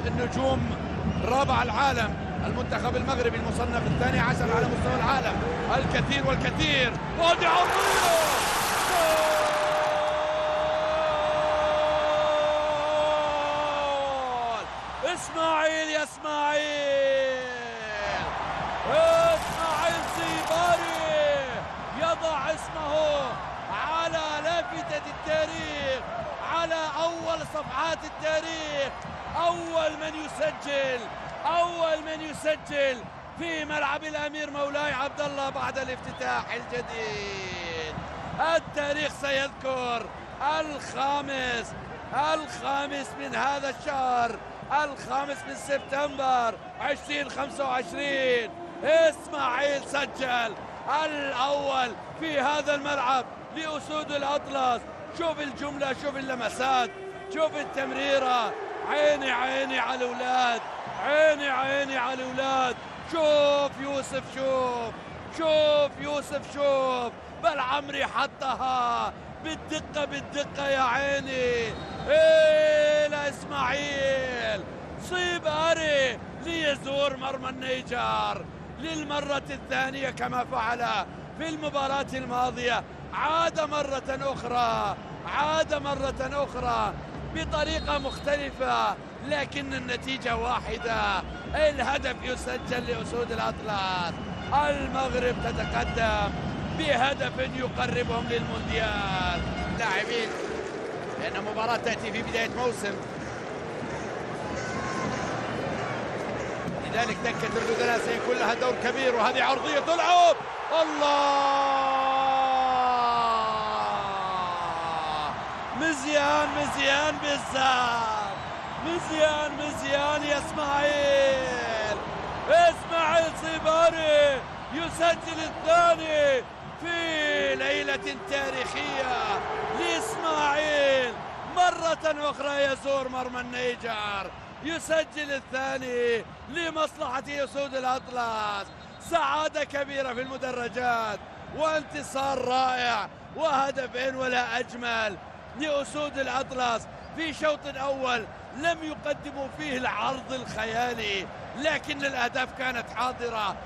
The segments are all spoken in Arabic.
النجوم رابع العالم، المنتخب المغربي المصنف الثاني عشر على مستوى العالم، الكثير والكثير. وادي عرضية، اسماعيل يا اسماعيل، اسماعيل سيباري يضع اسمه على لافتة التاريخ، على أول صفحات التاريخ، أول من يسجل في ملعب الأمير مولاي عبد الله بعد الافتتاح الجديد. التاريخ سيذكر الخامس من هذا الشهر، الخامس من سبتمبر 2025. إسماعيل سجل الأول في هذا الملعب لأسود الأطلس. شوف الجملة، شوف اللمسات، شوف التمريرة. عيني عيني على الأولاد، عيني عيني على الأولاد. شوف يوسف، شوف يوسف، شوف بالعمري حطها بالدقة يا عيني. إلى إسماعيل سيباري ليزور مرمى النيجر للمرة الثانية كما فعل في المباراة الماضية. عاد مرة أخرى بطريقة مختلفة، لكن النتيجة واحدة، الهدف يسجل لأسود الأطلس. المغرب تتقدم بهدف يقربهم للمونديال. لاعبين، لأن مباراة تأتي في بداية موسم، لذلك دكة البدلاء سيكون لها دور كبير. وهذه عرضية تلعب، الله، مزيان بالزاف، مزيان يا اسماعيل سيباري يسجل الثاني في ليلة تاريخية لإسماعيل. مرة أخرى يزور مرمى النيجر، يسجل الثاني لمصلحة أسود الأطلس. سعادة كبيرة في المدرجات وانتصار رائع، وهدفين ولا أجمل لأسود الأطلس في شوط أول لم يقدموا فيه العرض الخيالي، لكن الأهداف كانت حاضرة.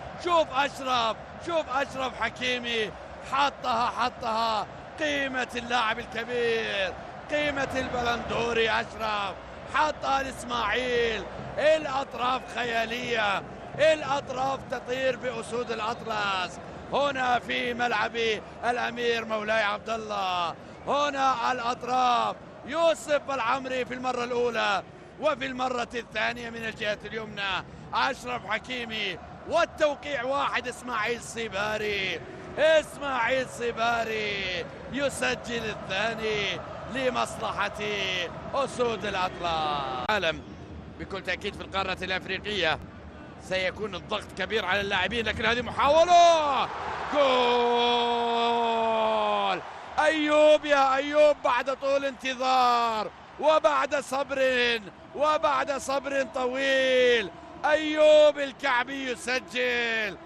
شوف أشرف حكيمي حطها. قيمة اللاعب الكبير، قيمة البلندوري. أشرف حطها لإسماعيل. الأطراف خيالية، الأطراف تطير بأسود الأطلس. هنا في ملعب الأمير مولاي عبد الله، هنا الأطراف يوسف العمري في المرة الأولى، وفي المرة الثانية من الجهة اليمنى أشرف حكيمي، والتوقيع واحد. إسماعيل سيباري يسجل الثاني لمصلحة أسود الأطلس. عالم بكل تأكيد في القارة الأفريقية سيكون الضغط كبير على اللاعبين، لكن هذه محاولة جول. أيوب يا أيوب بعد طول انتظار وبعد صبر طويل، أيوب الكعبي يسجل.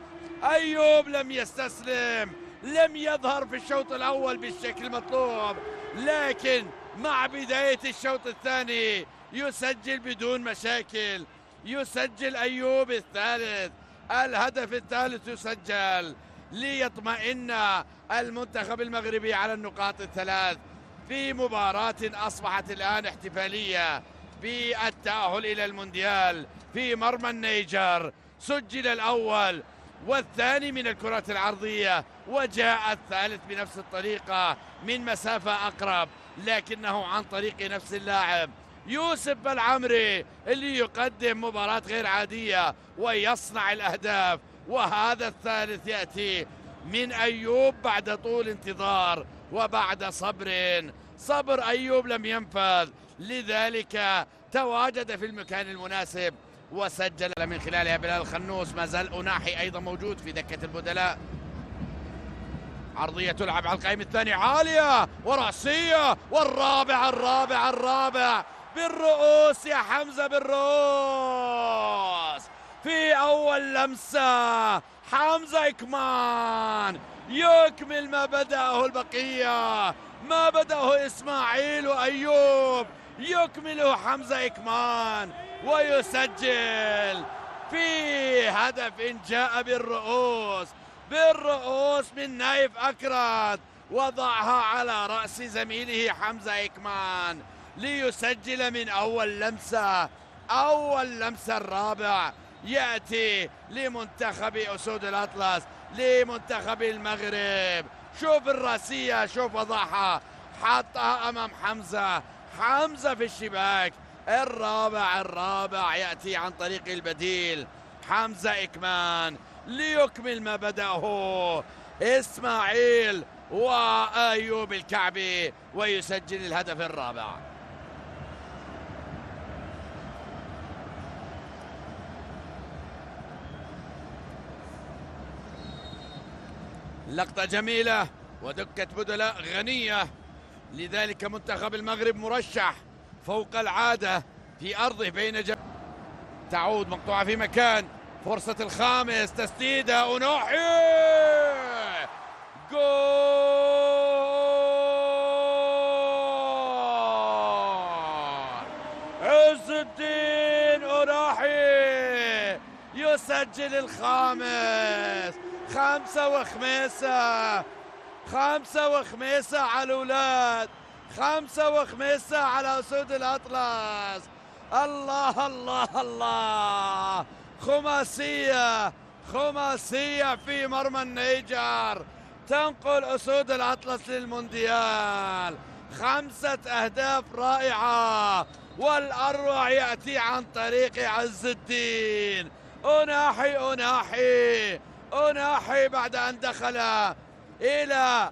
أيوب لم يستسلم، لم يظهر في الشوط الأول بالشكل المطلوب، لكن مع بداية الشوط الثاني يسجل بدون مشاكل. يسجل أيوب الثالث، الهدف الثالث يسجل ليطمئن المنتخب المغربي على النقاط الثلاث في مباراة أصبحت الآن احتفالية بالتأهل إلى المونديال في مرمى النيجر. سجل الأول والثاني من الكرات العرضية، وجاء الثالث بنفس الطريقة من مسافة أقرب، لكنه عن طريق نفس اللاعب يوسف العمري اللي يقدم مباراة غير عادية ويصنع الأهداف. وهذا الثالث يأتي من أيوب بعد طول انتظار وبعد صبر أيوب لم ينفذ، لذلك تواجد في المكان المناسب وسجل من خلالها بلال الخنوس. ما زال أناحي أيضا موجود في دكة البدلاء. عرضية تلعب على القائم الثاني عالية ورأسية، والرابع بالرؤوس يا حمزة، بالرؤوس في أول لمسة. حمزة إكمان يكمل ما بدأه البقية، ما بدأه إسماعيل وأيوب يكمله حمزة إكمان ويسجل في هدف جاء بالرؤوس من نايف أكراد، وضعها على رأس زميله حمزة إكمان ليسجل من أول لمسة الرابع يأتي لمنتخب أسود الأطلس، لمنتخب المغرب. شوف الرأسية، شوف وضعها، حطها أمام حمزة في الشباك. الرابع يأتي عن طريق البديل حمزة إكمان ليكمل ما بدأه إسماعيل وأيوب الكعبي ويسجل الهدف الرابع. لقطة جميلة ودكة بدلاء غنية، لذلك منتخب المغرب مرشح فوق العادة في أرضه تعود مقطوعة في مكان، فرصة الخامس، تسديدة أنوحي، جول! عز الدين أنوحي يسجل الخامس. خمسة وخميسة على الأولاد، 5 على أسود الأطلس. الله الله الله، خماسية في مرمى النيجر تنقل أسود الأطلس للمونديال. 5 أهداف رائعة، والأروع يأتي عن طريق عز الدين أناحي بعد أن دخل إلى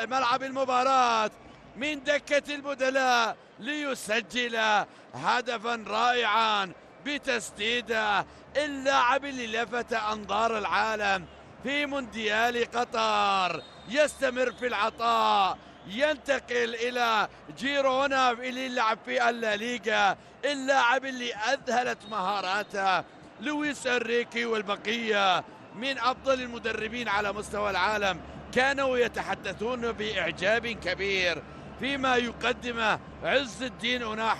ملعب المباراة من دكة البدلاء ليسجل هدفا رائعا بتسديده. اللاعب اللي لفت أنظار العالم في مونديال قطر يستمر في العطاء، ينتقل إلى جيرونا اللي يلعب في الليغا. اللاعب اللي أذهلت مهاراته لويس إنريكي والبقية من أفضل المدربين على مستوى العالم، كانوا يتحدثون بإعجاب كبير فيما يقدمه عز الدين أناحي.